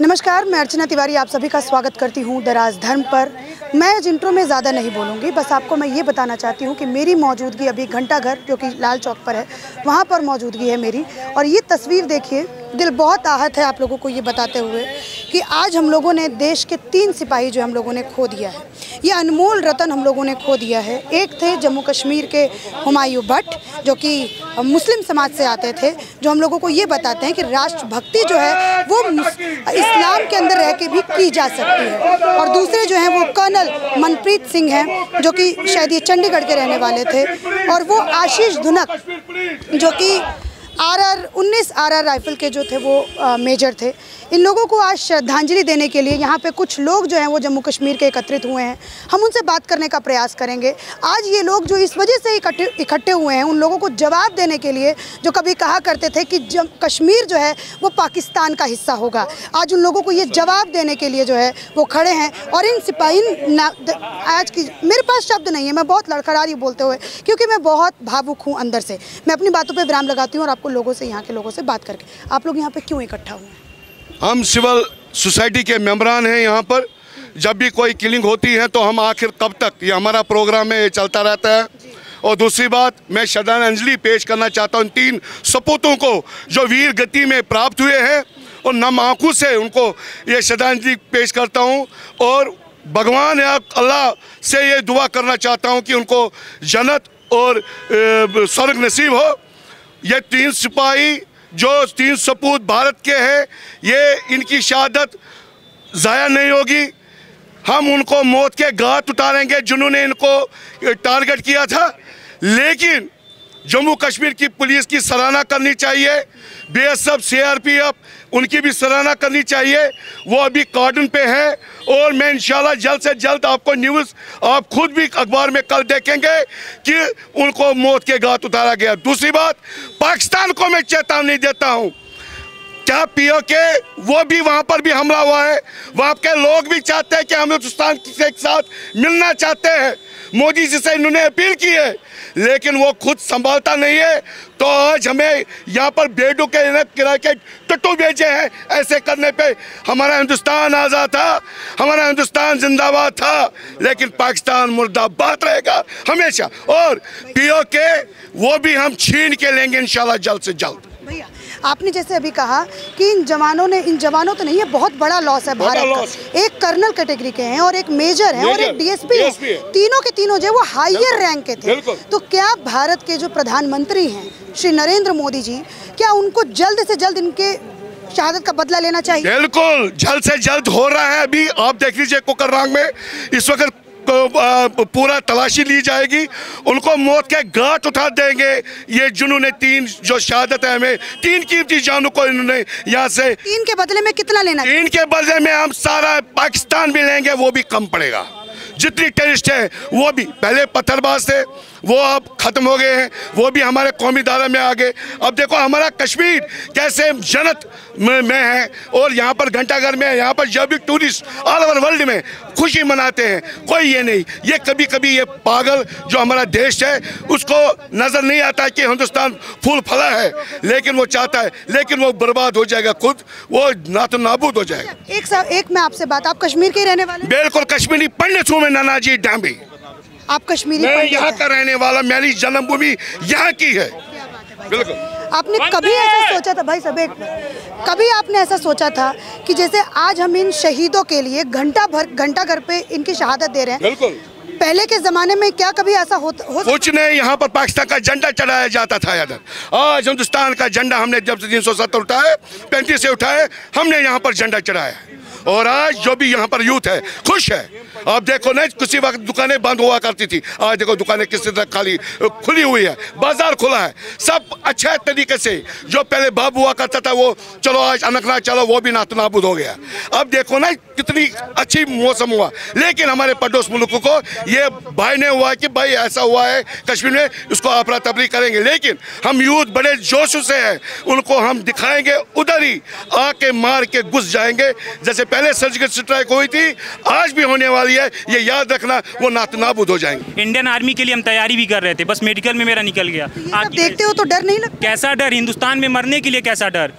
नमस्कार, मैं अर्चना तिवारी आप सभी का स्वागत करती हूँ द राजधर्म पर। मैं आज इंट्रो में ज़्यादा नहीं बोलूँगी, बस आपको मैं ये बताना चाहती हूँ कि मेरी मौजूदगी अभी घंटाघर जो कि लाल चौक पर है, वहाँ पर मौजूदगी है मेरी। और ये तस्वीर देखिए, दिल बहुत आहत है आप लोगों को ये बताते हुए कि आज हम लोगों ने देश के 3 सिपाही जो हम लोगों ने खो दिया है। ये अनमोल रतन हम लोगों ने खो दिया है। एक थे जम्मू कश्मीर के हुमायूं भट्ट, जो कि मुस्लिम समाज से आते थे, जो हम लोगों को ये बताते हैं कि राष्ट्रभक्ति जो है वो इस्लाम के अंदर रह के भी की जा सकती है। और दूसरे जो हैं वो कर्नल मनप्रीत सिंह हैं, जो कि शायद ये चंडीगढ़ के रहने वाले थे, और वो आशीष धुनक जो कि RR-19 RR राइफल के जो थे वो मेजर थे। इन लोगों को आज श्रद्धांजलि देने के लिए यहाँ पे कुछ लोग जो हैं वो जम्मू कश्मीर के एकत्रित हुए हैं। हम उनसे बात करने का प्रयास करेंगे। आज ये लोग जो इस वजह से इकट्ठे हुए हैं, उन लोगों को जवाब देने के लिए, जो कभी कहा करते थे कि कश्मीर जो है वो पाकिस्तान का हिस्सा होगा, आज उन लोगों को ये जवाब देने के लिए जो है वो खड़े हैं। और इन सिपाही आज की मेरे पास शब्द नहीं है, मैं बहुत लड़खड़ा रही बोलते हुए, क्योंकि मैं बहुत भावुक हूँ अंदर से। मैं अपनी बातों पर विराम लगाती हूँ और आपको लोगों से, यहाँ के लोगों से बात करके, आप लोग यहाँ पर क्यों इकट्ठा हुए हैं? हम सिविल सोसाइटी के मेंबरान हैं। यहाँ पर जब भी कोई किलिंग होती है तो हम आखिर कब तक, ये हमारा प्रोग्राम है, ये चलता रहता है। और दूसरी बात, मैं श्रद्धांजलि पेश करना चाहता हूँ 3 सपूतों को जो वीर गति में प्राप्त हुए हैं, और नम आँखों से उनको ये श्रद्धांजलि पेश करता हूँ। और भगवान या अल्लाह से ये दुआ करना चाहता हूँ कि उनको जन्नत और स्वर्ग नसीब हो। ये 3 सिपाही जो 3 सपूत भारत के हैं, ये इनकी शहादत ज़ाया नहीं होगी। हम उनको मौत के घाट उतारेंगे जिन्होंने इनको टारगेट किया था। लेकिन जम्मू कश्मीर की पुलिस की सराहना करनी चाहिए, BSF CRPF उनकी भी सराहना करनी चाहिए। वो अभी कॉर्डन पे है और मैं इंशाल्लाह जल्द से जल्द आपको न्यूज़, आप खुद भी अखबार में कल देखेंगे कि उनको मौत के घाट उतारा गया। दूसरी बात, पाकिस्तान को मैं चेतावनी देता हूँ, क्या POK वो भी वहाँ पर भी हमला हुआ है, वहाँ के लोग भी चाहते हैं कि हम हिंदुस्तान के साथ मिलना चाहते हैं। मोदी जी से इन्होंने अपील की है, लेकिन वो खुद संभालता नहीं है। तो आज हमें यहाँ पर बेडू के किराए के टट्टू भेजे हैं। ऐसे करने पे हमारा हिंदुस्तान आज़ाद था, हमारा हिंदुस्तान जिंदाबाद था, लेकिन पाकिस्तान मुर्दाबाद रहेगा हमेशा। और POK वो भी हम छीन के लेंगे इंशाल्लाह जल्द से जल्द। भैया, आपने जैसे अभी कहा कि इन जवानों तो नहीं है, बहुत बड़ा लॉस है भारत का। एक कर्नल कैटेगरी के हैं और एक मेजर है और एक DSP है। तीनों के तीनों जो वो हायर रैंक के थे। तो क्या भारत के जो प्रधानमंत्री हैं श्री नरेंद्र मोदी जी, क्या उनको जल्द से जल्द इनके शहादत का बदला लेना चाहिए? बिल्कुल, जल्द से जल्द हो रहा है। अभी आप देख लीजिए कोकरनाग में इस वक्त पूरा तलाशी ली जाएगी, उनको मौत के घाट उठा देंगे। ये जिन्होंने 3 जो शहादत है, हमें 3 कीमती जानों को इन्होंने यहाँ से, 3 के बदले में कितना लेना? 3 के बदले में हम सारा पाकिस्तान भी लेंगे, वो भी कम पड़ेगा। जितनी टेररिस्ट है वो भी, पहले पत्थरबाज थे वो अब खत्म हो गए हैं, वो भी हमारे कौमी दायरे में आ गए। अब देखो हमारा कश्मीर कैसे जन्नत में है, और यहाँ पर घंटाघर में, यहाँ पर जब भी टूरिस्ट ऑल ओवर वर्ल्ड में खुशी मनाते हैं, कोई ये नहीं, ये कभी कभी ये पागल जो हमारा देश है उसको नज़र नहीं आता कि हिंदुस्तान फूल फला है, लेकिन वो चाहता है, लेकिन वो बर्बाद हो जाएगा, खुद वो नातो नाबूद हो जाएगा। एक मैं आपसे बात, आप कश्मीर के रहने वाले? बिल्कुल, कश्मीरी पंडित हूँ मैं, नानाजी डांबी। आप कश्मीरी? मैं यहाँ का रहने वाला, मेरी जन्मभूमि यहाँ की है। बिल्कुल। आपने कभी ऐसा सोचा था भाई साहब, कभी आपने ऐसा सोचा था कि जैसे आज हम इन शहीदों के लिए घंटाघर पे इनकी शहादत दे रहे हैं? बिल्कुल। पहले के जमाने में क्या कभी ऐसा हो कुछ नहीं, यहाँ पर पाकिस्तान का झंडा चढ़ाया जाता था इधर। आज हिंदुस्तान का झंडा हमने जब से 370 उठाए, 35 से उठाए, हमने यहाँ पर झंडा चढ़ाया। और आज जो भी यहाँ पर यूथ है खुश है। आप देखो ना, किसी वक्त दुकानें बंद हुआ करती थी, आज देखो दुकानें किस तरह खाली खुली हुई है, बाजार खुला है, सब अच्छे तरीके से। जो पहले बाब हुआ करता था वो चलो आज अनकना चलो, वो भी नातनाबूद हो गया। अब देखो ना कितनी अच्छी मौसम हुआ, लेकिन हमारे पड़ोस मुल्कों को ये भाई ने हुआ कि भाई ऐसा हुआ है कश्मीर में, उसको अफरा तफरी करेंगे। लेकिन हम यूथ बड़े जोश से हैं, उनको हम दिखाएंगे, उधर ही आके मार के घुस जाएंगे। जैसे पहले सर्जिकल स्ट्राइक हुई थी, आज भी होने वाली है, ये याद रखना, वो नातनाबूद हो जाएंगे। इंडियन आर्मी के लिए हम तैयारी भी कर रहे थे, बस मेडिकल में मेरा निकल गया। आप देखते हो तो डर नहीं लगता? कैसा डर? हिंदुस्तान में मरने के लिए कैसा डर?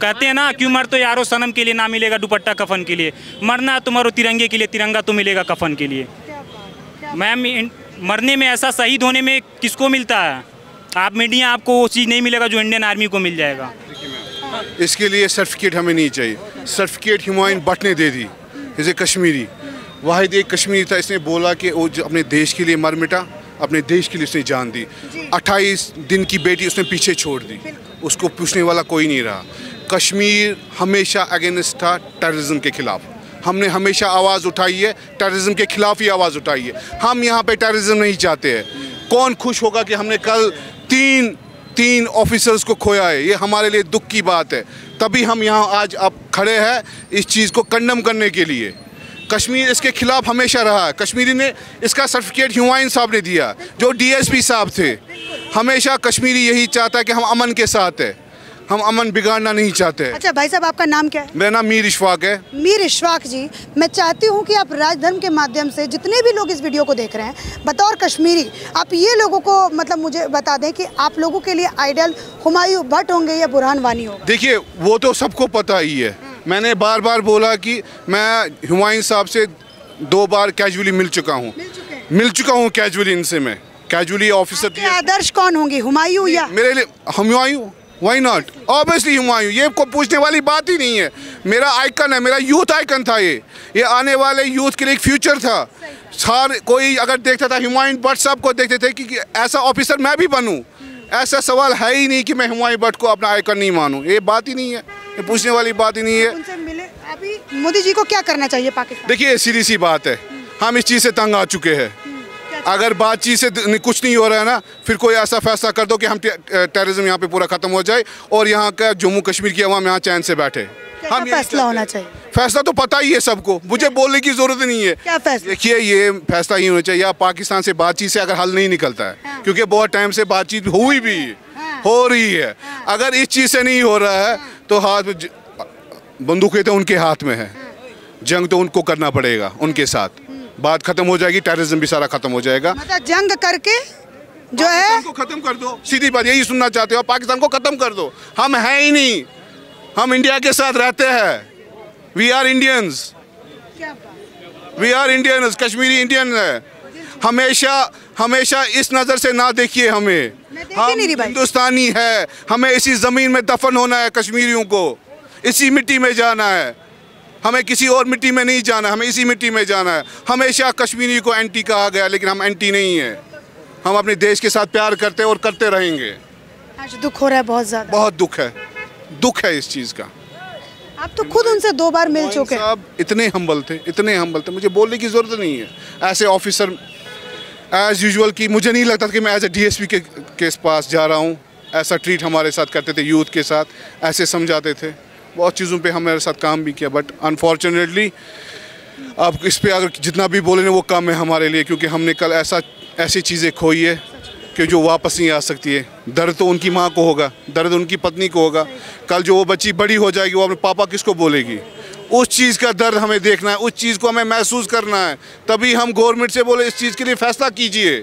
कहते हैं ना, क्यों मरते हो यारो सनम के लिए, ना मिलेगा दुपट्टा कफन के लिए। मरना तो मरो तिरंगे के लिए, तिरंगा तो मिलेगा कफन के लिए। मैम मरने में ऐसा, शहीद होने में किसको मिलता है? आप मीडिया, आपको वो चीज़ नहीं मिलेगा जो इंडियन आर्मी को मिल जाएगा। इसके लिए सर्टिफिकेट हमें नहीं चाहिए। सर्टिफिकेट हुमायूं भट्ट ने दे दी। इसे कश्मीरी, वाहिद एक कश्मीरी था, इसने बोला कि वो अपने देश के लिए मर मिटा, अपने देश के लिए उसने जान दी। 28 दिन की बेटी उसने पीछे छोड़ दी, उसको पूछने वाला कोई नहीं रहा। कश्मीर हमेशा अगेंस्ट था टेररिज्म के खिलाफ। हमने हमेशा आवाज़ उठाई है, टेररिज्म के खिलाफ ही आवाज़ उठाई है। हम यहाँ पे टेररिज्म नहीं चाहते हैं। कौन खुश होगा कि हमने कल तीन ऑफिसर्स को खोया है? ये हमारे लिए दुख की बात है। तभी हम यहाँ आज अब खड़े हैं इस चीज़ को कंडम करने के लिए। कश्मीर इसके खिलाफ हमेशा रहा है। कश्मीरी ने इसका सर्टिफिकेट हुमायूं साहब ने दिया, जो डीएसपी साहब थे। हमेशा कश्मीरी यही चाहता है कि हम अमन के साथ है, हम अमन बिगाड़ना नहीं चाहते। अच्छा भाई साहब, आपका नाम क्या है? मेरा नाम मीर इशफाक है। मीर इशफाक जी, मैं चाहती हूँ कि आप राजधर्म के माध्यम से जितने भी लोग इस वीडियो को देख रहे हैं, बतौर कश्मीरी आप ये लोगों को मतलब मुझे बता दें कि आप लोगों के लिए आइडल हुमायूं भट्ट होंगे या बुरहान वानी होगा? देखिए, वो तो सबको पता ही है। मैंने बार बार बोला कि मैं हुमायूं साहब से 2 बार कैजुअली मिल चुका हूँ कैजुअली इनसे। मैं कैजुअली ऑफिसर के आदर्श कौन होंगे, हुमायूं या? मेरे लिए Humayun, why not, obviously Humayun. ये को पूछने वाली बात ही नहीं है। मेरा आइकन है, मेरा यूथ आइकन था। ये आने वाले यूथ के लिए एक फ्यूचर था। सार कोई अगर देखता था हुमायूं भट्ट साहब को, देखते थे कि ऐसा ऑफिसर मैं भी बनूं। ऐसा सवाल है ही नहीं कि मैं हुमायूं भट्ट को अपना आइकन नहीं मानूं। ये बात ही नहीं है, ये पूछने वाली बात ही नहीं है। उनसे मिले अभी मोदी जी को क्या करना चाहिए पाकिस्तान? देखिए, सीधी सी बात है, हम इस चीज़ से तंग आ चुके हैं। अगर बातचीत से कुछ नहीं हो रहा है ना, फिर कोई ऐसा फैसला कर दो कि हम टेररिज्म यहाँ पे पूरा ख़त्म हो जाए और यहाँ का जम्मू कश्मीर की अवाम यहाँ चैन से बैठे। हम फैसला होना चाहिए? फैसला तो पता ही है सबको, मुझे बोलने की ज़रूरत नहीं है। क्या फैसला? देखिए, ये फैसला ही होना चाहिए। या पाकिस्तान से बातचीत से अगर हल नहीं निकलता है, क्योंकि बहुत टाइम से बातचीत हुई भी हो रही है। अगर इस चीज़ से नहीं हो रहा है तो हाथ में बंदूकें तो उनके हाथ में है, जंग तो उनको करना पड़ेगा उनके साथ। बात खत्म हो जाएगी, टेररिज्म भी सारा खत्म हो जाएगा। मतलब जंग करके जो है को खत्म कर दो। सीधी बात यही सुनना चाहते हो, पाकिस्तान को खत्म कर दो। हम हैं ही नहीं, हम इंडिया के साथ रहते हैं। We are Indians, we are Indians. Kashmiri Indian है। हमेशा इस नज़र से ना देखिए हमें। हम हिंदुस्तानी है, हमें इसी ज़मीन में दफन होना है। कश्मीरियों को इसी मिट्टी में जाना है, हमें किसी और मिट्टी में नहीं जाना, हमें इसी मिट्टी में जाना है। हमेशा कश्मीरी को एंटी कहा गया, लेकिन हम एंटी नहीं है। हम अपने देश के साथ प्यार करते हैं और करते रहेंगे। आज दुख हो रहा है बहुत ज़्यादा। बहुत दुख है इस चीज़ का। आप तो खुद उनसे 2 बार मिल चुके हैं। साहब इतने हम्बल थे, मुझे बोलने की ज़रूरत नहीं है। ऐसे ऑफिसर एज़ यूजुअल की मुझे नहीं लगता कि मैं एज ए डीएसपी के पास जा रहा हूँ। ऐसा ट्रीट हमारे साथ करते थे, यूथ के साथ ऐसे समझाते थे। बहुत चीज़ों पे हमारे साथ काम भी किया, बट अनफॉर्चुनेटली अब इस पे अगर जितना भी बोले ना वो कम है हमारे लिए, क्योंकि हमने कल ऐसी चीज़ें खोई है कि जो वापस नहीं आ सकती है। दर्द तो उनकी माँ को होगा, दर्द उनकी पत्नी को होगा। कल जो वो बच्ची बड़ी हो जाएगी, वो अपने पापा किसको बोलेगी? उस चीज़ का दर्द हमें देखना है, उस चीज़ को हमें महसूस करना है। तभी हम गवर्नमेंट से बोले इस चीज़ के लिए फैसला कीजिए।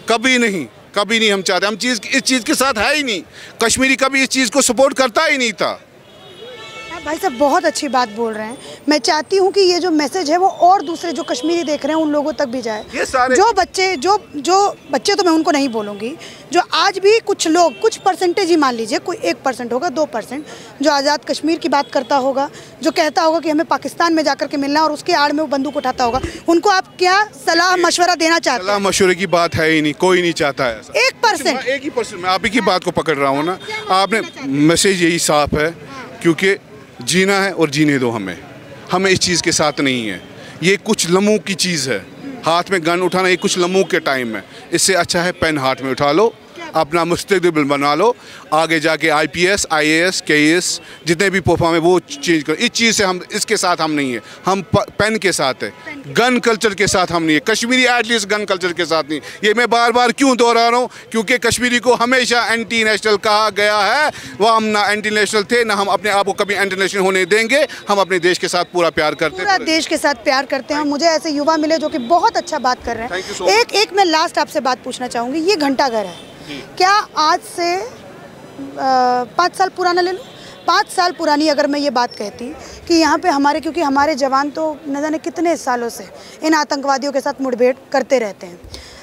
कभी नहीं हम चाहते। हम इस चीज़ के साथ है ही नहीं। कश्मीरी कभी इस चीज़ को सपोर्ट करता ही नहीं था। भाई साहब बहुत अच्छी बात बोल रहे हैं। मैं चाहती हूँ कि ये जो मैसेज है वो और दूसरे जो कश्मीरी देख रहे हैं उन लोगों तक भी जाए। ये सारे जो बच्चे तो मैं उनको नहीं बोलूँगी, जो आज भी कुछ लोग, कुछ परसेंटेज ही मान लीजिए, कोई 1% होगा, 2% जो आज़ाद कश्मीर की बात करता होगा, जो कहता होगा कि हमें पाकिस्तान में जाकर के मिलना और उसके आड़ में वो बंदूक उठाता होगा, उनको आप क्या सलाह मशवरा देना चाहते हैं? सलाह मशवरे की बात है ही नहीं, कोई नहीं चाहता है। 1% मैं आप ही की बात को पकड़ रहा हूँ ना। आपने मैसेज यही साफ है, क्योंकि जीना है और जीने दो हमें इस चीज़ के साथ नहीं है। ये कुछ लम्हों की चीज़ है। हाथ में गन उठाना ये कुछ लम्हों के टाइम है। इससे अच्छा है पेन हाथ में उठा लो, अपना मुस्तकबिल बना लो, आगे जाके IPS, IAS, KAS जितने भी परफॉर्म है वो चेंज करो। इस चीज़ से हम, इसके साथ हम नहीं है। हम पेन के साथ है, गन कल्चर के साथ हम नहीं है। कश्मीरी एटलीस्ट गन कल्चर के साथ नहीं। ये मैं बार बार क्यों दोहरा रहा हूँ? क्योंकि कश्मीरी को हमेशा एंटी नेशनल कहा गया है। वह हम ना एंटी नेशनल थे, ना हम अपने आप को कभी एंटी नेशनल होने देंगे। हम अपने देश के साथ पूरा प्यार करते हैं, पूरा देश के साथ प्यार करते हैं। मुझे ऐसे युवा मिले जो कि बहुत अच्छा बात कर रहे हैं। एक मैं लास्ट आपसे बात पूछना चाहूँगी। ये घंटाघर है, क्या आज से 5 साल पुराना ले लो, 5 साल पुरानी अगर मैं ये बात कहती कि यहाँ पे हमारे, क्योंकि हमारे जवान तो न जाने कितने सालों से इन आतंकवादियों के साथ मुठभेड़ करते रहते हैं,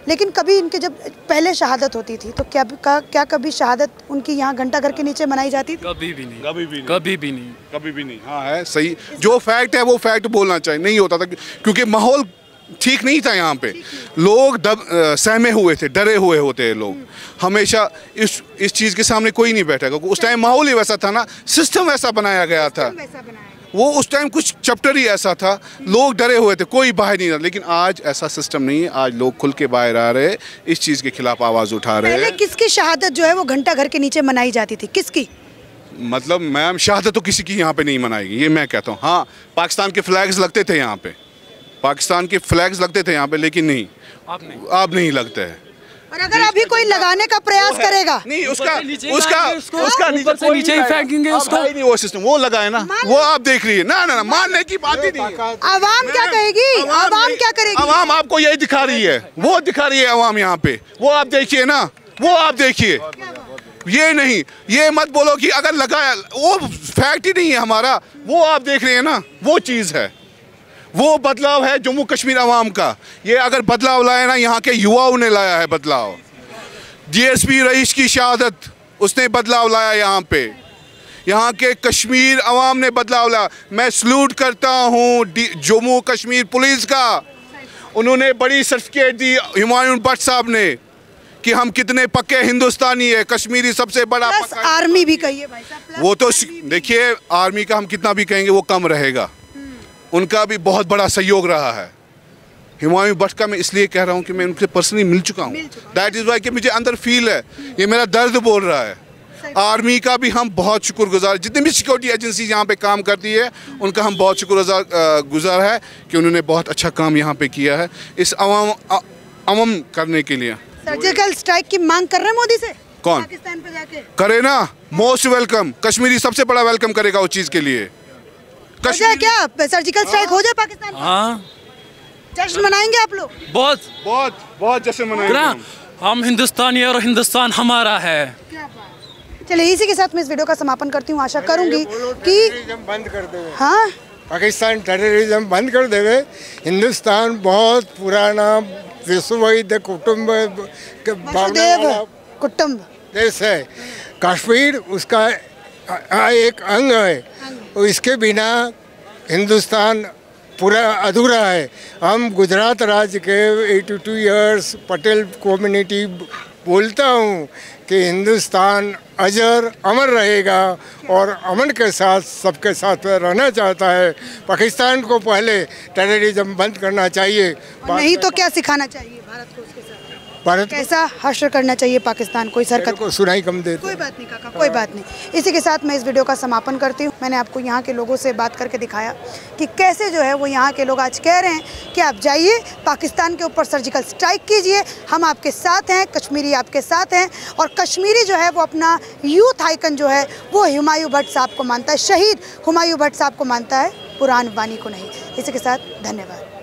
लेकिन कभी इनके जब पहले शहादत होती थी तो क्या कभी शहादत उनकी यहाँ घंटाघर के नीचे मनाई जाती थी? कभी भी नहीं, कभी भी नहीं, कभी भी नहीं, कभी भी नहीं। हाँ है सही, जो फैक्ट है वो फैक्ट बोलना चाहिए। नहीं होता था क्योंकि माहौल ठीक नहीं था यहाँ पे, लोग सहमे हुए थे, डरे हुए होते हैं लोग हमेशा। इस चीज़ के सामने कोई नहीं बैठेगा, उस टाइम माहौल ही वैसा था ना, सिस्टम वैसा बनाया गया था, वो उस टाइम कुछ चैप्टर ही ऐसा था, लोग डरे हुए थे, कोई बाहर नहीं रहा। लेकिन आज ऐसा सिस्टम नहीं है, आज लोग खुल के बाहर आ रहे हैं, इस चीज़ के खिलाफ आवाज़ उठा रहे हैं। पहले किसकी शहादत जो है वो घंटाघर के नीचे मनाई जाती थी, किसकी? मतलब मैम शहादत तो किसी की यहाँ पे नहीं मनाएगी, ये मैं कहता हूँ। हाँ, पाकिस्तान के फ्लैग्स लगते थे यहाँ पे, पाकिस्तान के फ्लैग्स लगते थे यहाँ पे, लेकिन नहीं, अब नहीं लगते हैं। और अगर अभी कोई लगाने का प्रयास करेगा नहीं, उसका नीचे नीचे ही फेंकेंगे उसको। नहीं, वो सिस्टम वो लगाए ना, वो आप देख रही है ना, मानने की बात ही नहीं है। आवाम क्या कहेगी, आवाम क्या करेगी? आवाम आपको यही दिखा रही है, वो दिखा रही है आवाम यहाँ पे, वो आप देखिए ना, वो आप देखिए। ये नहीं, ये मत बोलो कि अगर लगाया, वो फैक्ट ही नहीं है हमारा, वो आप देख रहे हैं ना, वो चीज़ है, वो बदलाव है जम्मू कश्मीर अवाम का। ये अगर बदलाव लाया ना, यहाँ के युवाओं ने लाया है बदलाव। डीएसपी रईस की शहादत, उसने बदलाव लाया यहाँ पे, यहाँ के कश्मीर अवाम ने बदलाव लाया। मैं सल्यूट करता हूँ जम्मू कश्मीर पुलिस का, उन्होंने बड़ी सर्टिफिकेट दी हुमायूं भट्ट साहब ने कि हम कितने पक्के हिंदुस्तानी है, कश्मीरी सबसे बड़ा पक्का। आर्मी भी कहिए भाई साहब, वो तो देखिए, आर्मी का हम कितना भी कहेंगे वो कम रहेगा, उनका भी बहुत बड़ा सहयोग रहा है। हुमायूं भट्ट का मैं इसलिए कह रहा हूँ कि मैं उनसे पर्सनली मिल चुका हूँ, दैट इज़ वाई कि मुझे अंदर फील है, ये मेरा दर्द बोल रहा है। आर्मी का भी हम बहुत शुक्रगुजार, जितनी भी सिक्योरिटी एजेंसी यहाँ पे काम करती है उनका हम बहुत शुक्रगुजार है कि उन्होंने बहुत अच्छा काम यहाँ पे किया है इस अवाम करने के लिए। सर्जिकल स्ट्राइक की मांग कर रहे हैं मोदी से? कौन पाकिस्तान पे जाके करे ना, मोस्ट वेलकम, कश्मीरी सबसे बड़ा वेलकम करेगा उस चीज़ के लिए। हो जाए क्या सर्जिकल स्ट्राइक हो जाए पाकिस्तान में? हाँ, जश्न मनाएंगे आप लोग? बहुत बहुत बहुत जश्न मनाएंगे हम हिंदुस्तानी और हिंदुस्तान हमारा है। चलिए इसी के साथ मैं इस वीडियो का समापन करती हूँ। आशा करूंगी कि बंद कर देवे, हाँ, पाकिस्तान टेररिज्म बंद कर देवे। हिंदुस्तान बहुत पुराना विश्व कुटुंब कुटुंब देश है, कश्मीर उसका एक अंग है, इसके बिना हिंदुस्तान पूरा अधूरा है। हम गुजरात राज्य के 82 इयर्स पटेल कम्युनिटी बोलता हूँ कि हिंदुस्तान अजर अमर रहेगा और अमन के साथ सबके साथ रहना चाहता है। पाकिस्तान को पहले टेररिज्म बंद करना चाहिए, नहीं तो क्या सिखाना चाहिए भारत को, उसके साथ भारत कैसा हश्र करना चाहिए पाकिस्तान को, इस हरकत को सुनाई कम दे। कोई बात नहीं काका, कोई बात नहीं। इसी के साथ मैं इस वीडियो का समापन करती हूँ। मैंने आपको यहाँ के लोगों से बात करके दिखाया कि कैसे जो है वो यहाँ के लोग आज कह रहे हैं कि आप जाइए पाकिस्तान के ऊपर सर्जिकल स्ट्राइक कीजिए, हम आपके साथ हैं, कश्मीरी आपके साथ हैं। और कश्मीरी जो है वो अपना यूथ आइकन जो है वो हुमायूं भट्ट साहब को मानता है, शहीद हुमायूं भट्ट साहब को मानता है, पुरान वानी को नहीं। इसी के साथ धन्यवाद।